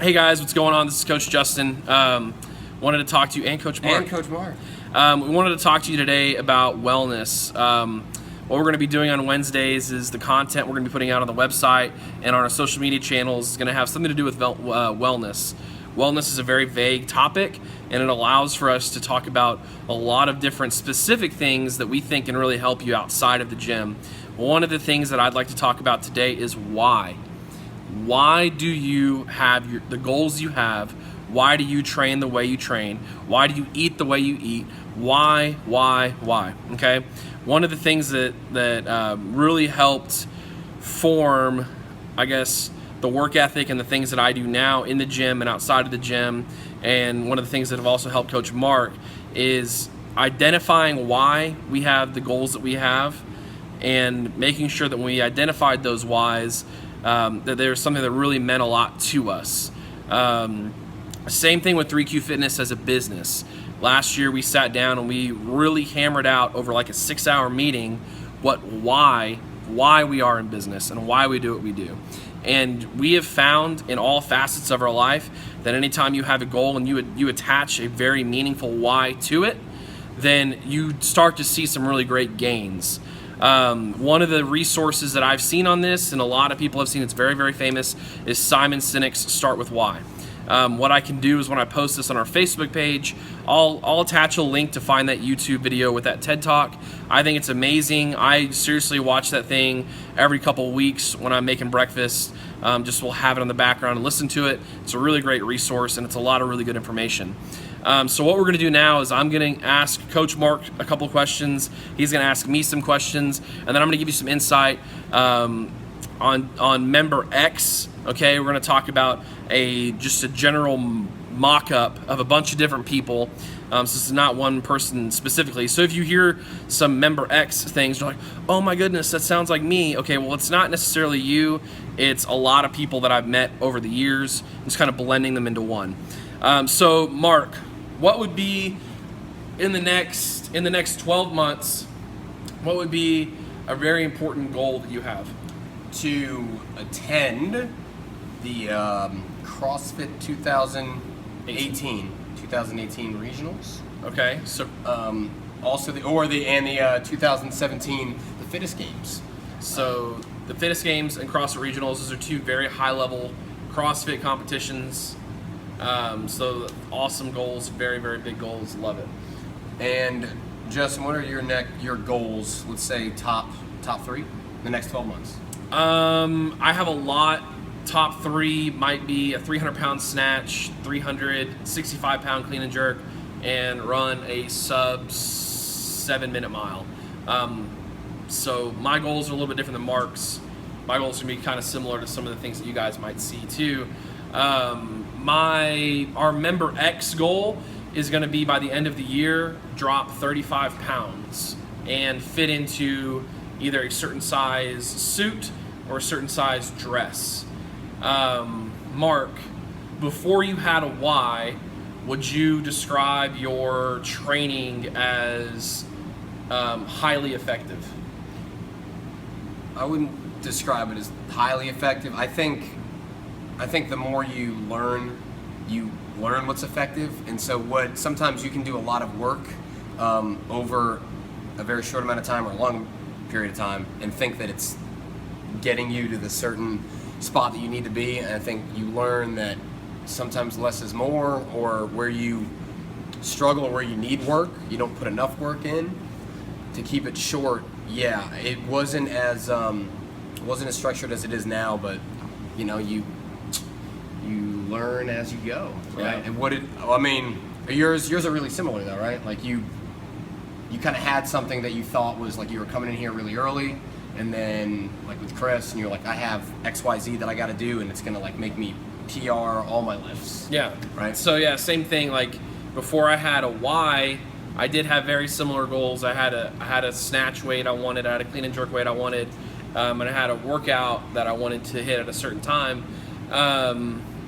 Hey guys, what's going on? This is Coach Justin. Wanted to talk to you and Coach Mark. And Coach Mark. We wanted to talk to you today about wellness. What we're going to be doing on Wednesdays is the content we're going to be putting out on the website and on our social media channels is going to have something to do with wellness. Wellness is a very vague topic, and it allows for us to talk about a lot of different specific things that we think can really help you outside of the gym. One of the things that I'd like to talk about today is why. Why do you have the goals you have? Why do you train the way you train? Why do you eat the way you eat? Why? Okay? One of the things that really helped form, I guess, the work ethic and the things that I do now in the gym and outside of the gym, and one of the things that have also helped Coach Mark is identifying why we have the goals that we have and making sure that when we identified those whys, that there's something that really meant a lot to us. Same thing with 3Q Fitness as a business. Last year we sat down and we really hammered out over like a 6-hour meeting why we are in business and why we do what we do. And we have found in all facets of our life that anytime you have a goal and you attach a very meaningful why to it, then you start to see some really great gains. One of the resources that I've seen on this, and a lot of people have seen, it's very, very famous, is Simon Sinek's Start With Why. What I can do is when I post this on our Facebook page, I'll attach a link to find that YouTube video with that TED Talk. I think it's amazing. I seriously watch that thing every couple of weeks when I'm making breakfast. Just will have it on the background and listen to it. It's a really great resource, and it's a lot of really good information. So what we're going to do now is I'm going to ask Coach Mark a couple of questions. He's going to ask me some questions, and then I'm going to give you some insight on Memorex. Okay, we're going to talk about just a general mock-up of a bunch of different people. So this is not one person specifically. So if you hear some Memorex things, you're like, oh my goodness, that sounds like me. Okay, well, it's not necessarily you. It's a lot of people that I've met over the years, just kind of blending them into one. So Mark, what would be in the next 12 months, what would be a very important goal that you have? To attend the CrossFit 2018 regionals. Okay, so Also the 2017 the Fittest Games. So the Fittest Games and CrossFit Regionals, those are two very high-level CrossFit competitions. So awesome goals, very, very big goals. Love it. And Justin, what are your goals? Let's say top 3 in the next 12 months. I have a lot. Top 3 might be a 300-pound snatch, 365-pound clean and jerk, and run a sub 7-minute mile. So my goals are a little bit different than Mark's. My goals are going to be kind of similar to some of the things that you guys might see too. Our Memorex goal is going to be by the end of the year, drop 35 pounds and fit into either a certain size suit or a certain size dress. Mark, before you had a why, would you describe your training as highly effective? I wouldn't describe it as highly effective. I think the more you learn what's effective. And so sometimes you can do a lot of work over a very short amount of time or a long period of time and think that it's getting you to the certain spot that you need to be. And I think you learn that sometimes less is more, or where you struggle or where you need work, you don't put enough work in. To keep it short, yeah, it wasn't as structured as it is now, but you learn as you go, right? Yeah. And yours are really similar though, right? Like you kind of had something that you thought was like you were coming in here really early, and then like with Chris, and you're like, I have XYZ that I got to do, and it's gonna like make me PR all my lifts. Yeah. Right. So yeah, same thing. Like before I had a why, I did have very similar goals. I had a snatch weight I wanted, I had a clean and jerk weight I wanted, and I had a workout that I wanted to hit at a certain time.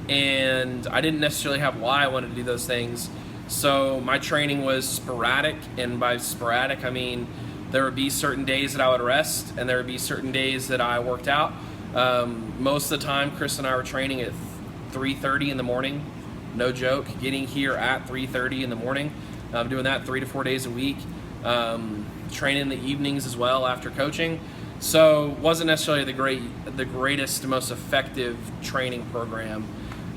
And I didn't necessarily have why I wanted to do those things. So my training was sporadic, and by sporadic I mean there would be certain days that I would rest, and there would be certain days that I worked out. Most of the time, Chris and I were training at 3:30 in the morning. No joke, getting here at 3:30 in the morning. I'm doing that 3 to 4 days a week. Training in the evenings as well after coaching. So wasn't necessarily the greatest, most effective training program.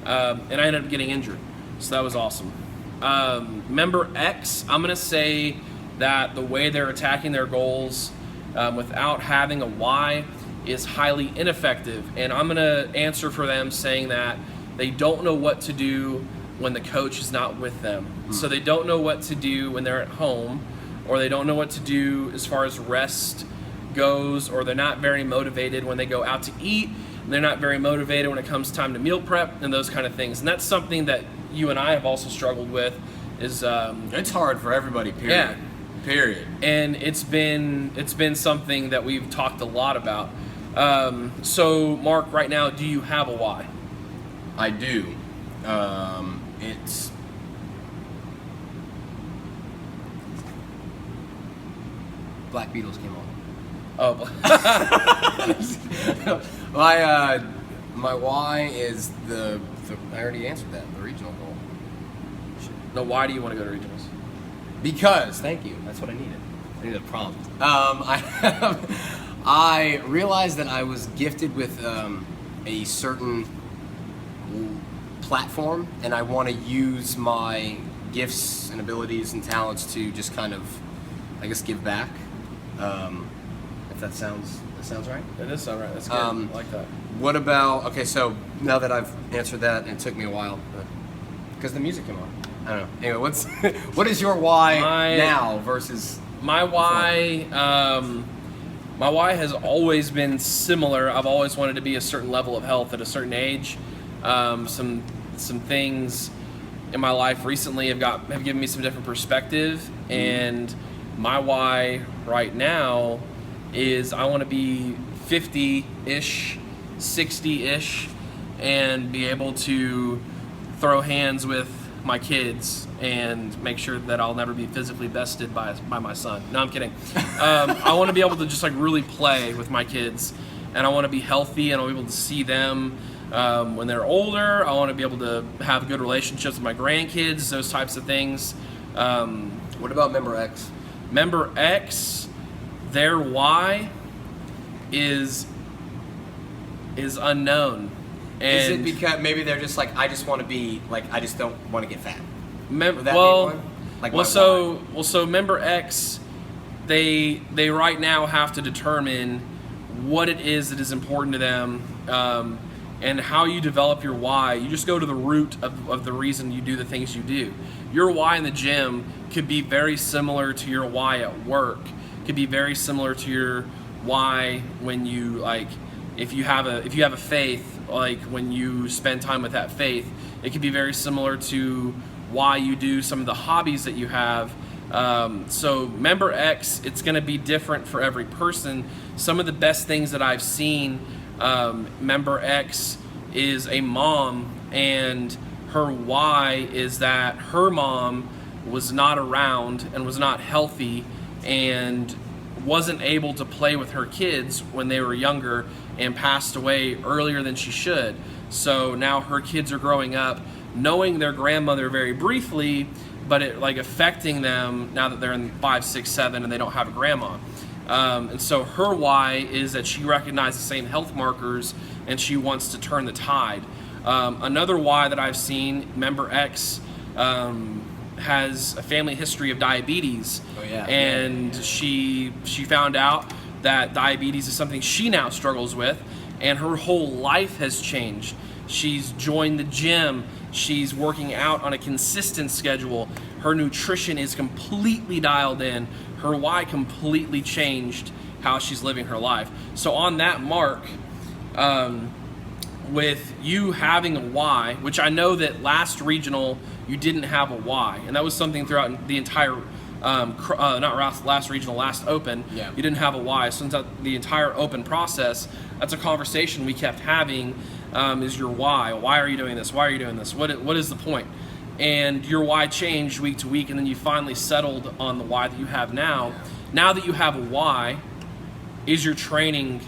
And I ended up getting injured. So that was awesome. Memorex, I'm going to say that the way they're attacking their goals without having a why is highly ineffective. And I'm going to answer for them saying that they don't know what to do when the coach is not with them. So they don't know what to do when they're at home, or they don't know what to do as far as rest goes, or they're not very motivated when they go out to eat, and they're not very motivated when it comes time to meal prep and those kind of things. And that's something that you and I have also struggled with. Is it's hard for everybody, period. Yeah. Period. And it's been something that we've talked a lot about. So Mark, right now, do you have a why? I do. It's Black Beatles came on. Oh, my why is the I already answered that, the regional goal. no. Why do you want to go to regionals? Because, thank you, that's what I needed. I needed a prompt. I realized that I was gifted with a certain platform, and I want to use my gifts and abilities and talents to just kind of, I guess, give back. If that sounds right. That does sound right. That's good. I like that. What about, okay, so now that I've answered that, and it took me a while, because the music came on. I don't know. Anyway, what is your why now versus my why? My why has always been similar. I've always wanted to be a certain level of health at a certain age. Some things in my life recently have given me some different perspective, and my why right now is I want to be 50-ish, 60-ish, and be able to throw hands with my kids and make sure that I'll never be physically bested by my son. No, I'm kidding. I want to be able to just like really play with my kids, and I want to be healthy, and I'll be able to see them when they're older. I want to be able to have good relationships with my grandkids, those types of things. What about Memorex? Memorex, their why is unknown. And is it because maybe they're just like, I just want to be like, I just don't want to get fat? So Memorex, they right now have to determine what it is that is important to them, and how you develop your why. You just go to the root of the reason you do the things you do. Your why in the gym could be very similar to your why at work. Could be very similar to your why when you like, if you have a faith, like when you spend time with that faith. It could be very similar to why you do some of the hobbies that you have. So Memorex, it's going to be different for every person. Some of the best things that I've seen, Memorex is a mom, and her why is that her mom was not around and was not healthy and wasn't able to play with her kids when they were younger and passed away earlier than she should. So now her kids are growing up knowing their grandmother very briefly, but it like affecting them now that they're in 5, 6, 7 and they don't have a grandma. And so her why is that she recognized the same health markers and she wants to turn the tide. Another why that I've seen, Memorex has a family history of diabetes. Oh, yeah. And she found out that diabetes is something she now struggles with, and her whole life has changed. She's joined the gym. She's working out on a consistent schedule. Her nutrition is completely dialed in. Her why completely changed how she's living her life. So on that mark, with you having a why, which I know that last regional you didn't have a why, and that was something throughout the entire not last regional, last open, yeah. You didn't have a why. So the entire open process, that's a conversation we kept having, is your why. Why are you doing this? Why are you doing this? What is the point? And your why changed week to week, and then you finally settled on the why that you have now. Yeah. Now that you have a why, is your training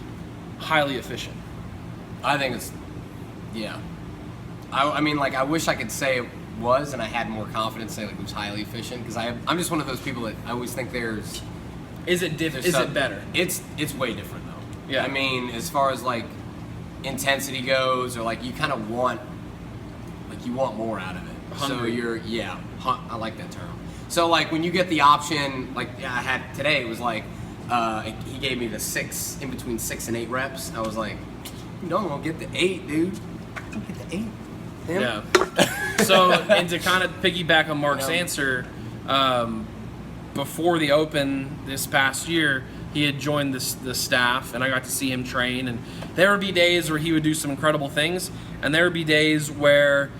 highly efficient? I think it's, yeah. I mean, like, I wish I could say it was, and I had more confidence say like it was highly efficient, because I'm just one of those people that I always think there's. Is it better? It's way different though. Yeah. I mean, as far as like intensity goes, or like you kind of want, like you want more out of it. Hungry. So I like that term. So like when you get the option, like I had today, it was like he gave me the 6 in between 6 and 8 reps. I was like, you don't want to get the 8, dude. Don't get the 8. Yeah. So, and to kind of piggyback on Mark's answer, before the Open this past year, he had joined the staff, and I got to see him train. And there would be days where he would do some incredible things, and there would be days where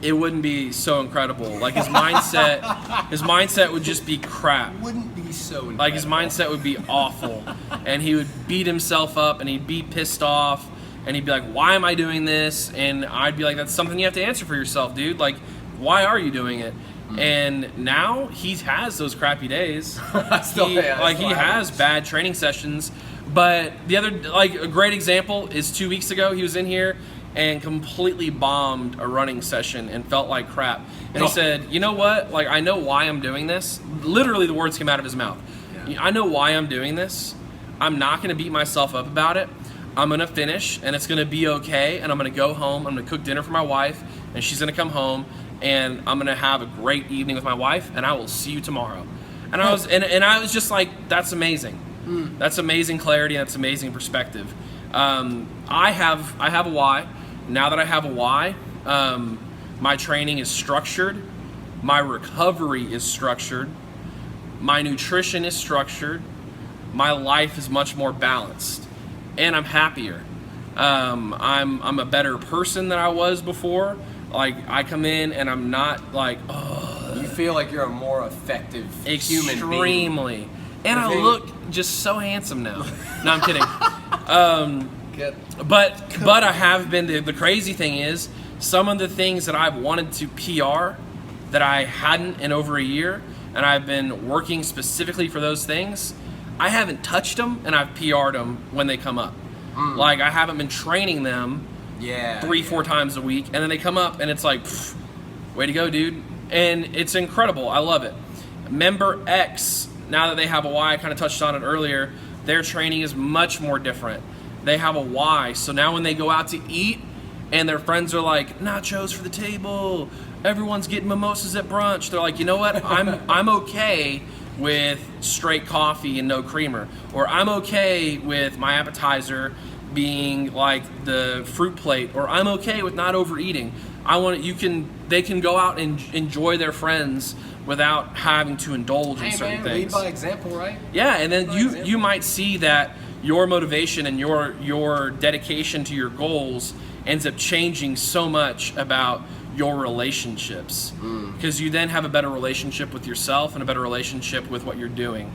it wouldn't be so incredible. Like his mindset would just be crap. Wouldn't be so incredible. Like his mindset would be awful, and he would beat himself up, and he'd be pissed off. And he'd be like, why am I doing this? And I'd be like, that's something you have to answer for yourself, dude. Like, why are you doing it? And now he has those crappy days. He has bad training sessions. But the other, like, a great example is 2 weeks ago, he was in here and completely bombed a running session and felt like crap. And he said, you know what? Like, I know why I'm doing this. Literally, the words came out of his mouth. Yeah. I know why I'm doing this. I'm not going to beat myself up about it. I'm going to finish, and it's going to be okay, and I'm going to go home. I'm going to cook dinner for my wife, and she's going to come home, and I'm going to have a great evening with my wife, and I will see you tomorrow. And I was just like, that's amazing. That's amazing clarity, and that's amazing perspective. I have a why. Now that I have a why, my training is structured. My recovery is structured. My nutrition is structured. My life is much more balanced. And I'm happier. I'm a better person than I was before. Like, I come in and I'm not like, oh. You feel like you're a more effective human being. Extremely. And I look just so handsome now. No, I'm kidding. But I have been, the crazy thing is, some of the things that I've wanted to PR that I hadn't in over a year, and I've been working specifically for those things, I haven't touched them, and I've PR'd them when they come up. Like, I haven't been training them 3-4 times a week, and then they come up, and it's like, way to go, dude. And it's incredible. I love it. Memorex, now that they have a why, I kind of touched on it earlier, their training is much more different. They have a why. So now when they go out to eat, and their friends are like, nachos for the table, everyone's getting mimosas at brunch, they're like, you know what, I'm okay with straight coffee and no creamer, or I'm okay with my appetizer being like the fruit plate, or I'm okay with not overeating. They can go out and enjoy their friends without having to indulge in certain things. Lead by example, right? Yeah, and then you might see that your motivation and your dedication to your goals ends up changing so much about your relationships, because you then have a better relationship with yourself and a better relationship with what you're doing.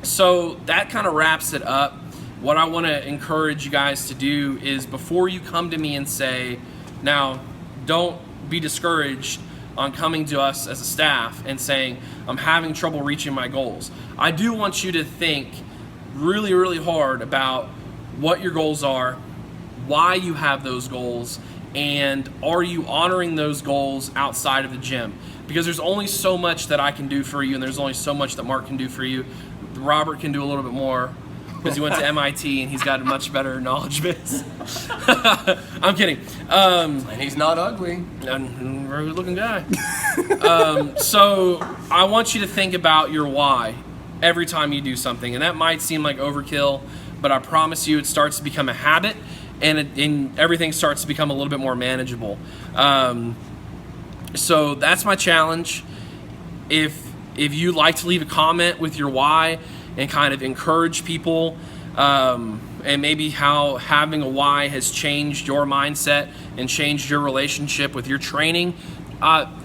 So that kind of wraps it up. What I want to encourage you guys to do is, before you come to me and say, now don't be discouraged on coming to us as a staff and saying, I'm having trouble reaching my goals. I do want you to think really, really hard about what your goals are, why you have those goals, and are you honoring those goals outside of the gym? Because there's only so much that I can do for you, and there's only so much that Mark can do for you. Robert can do a little bit more because he went to MIT and he's got a much better knowledge base. I'm kidding. And he's not ugly. Very good looking guy. So I want you to think about your why every time you do something. And that might seem like overkill, but I promise you it starts to become a habit, and everything starts to become a little bit more manageable. So that's my challenge. If you'd like to leave a comment with your why and kind of encourage people, and maybe how having a why has changed your mindset and changed your relationship with your training,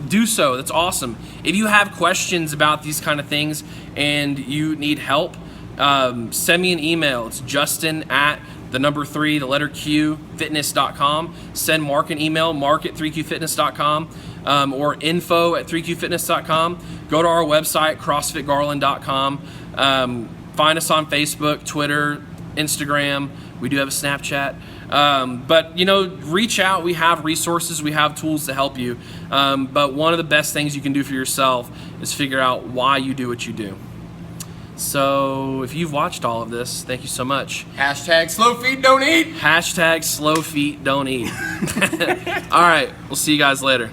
do so. That's awesome. If you have questions about these kind of things and you need help, send me an email. It's justin@3Q-fitness.com. Send Mark an email, mark@3qfitness.com, or info@3qfitness.com. Go to our website, crossfitgarland.com. Find us on Facebook, Twitter, Instagram. We do have a Snapchat. But reach out. We have resources, we have tools to help you. But one of the best things you can do for yourself is figure out why you do what you do. So if you've watched all of this, thank you so much. Hashtag slow feet don't eat. Hashtag slow feet don't eat. All right, we'll see you guys later.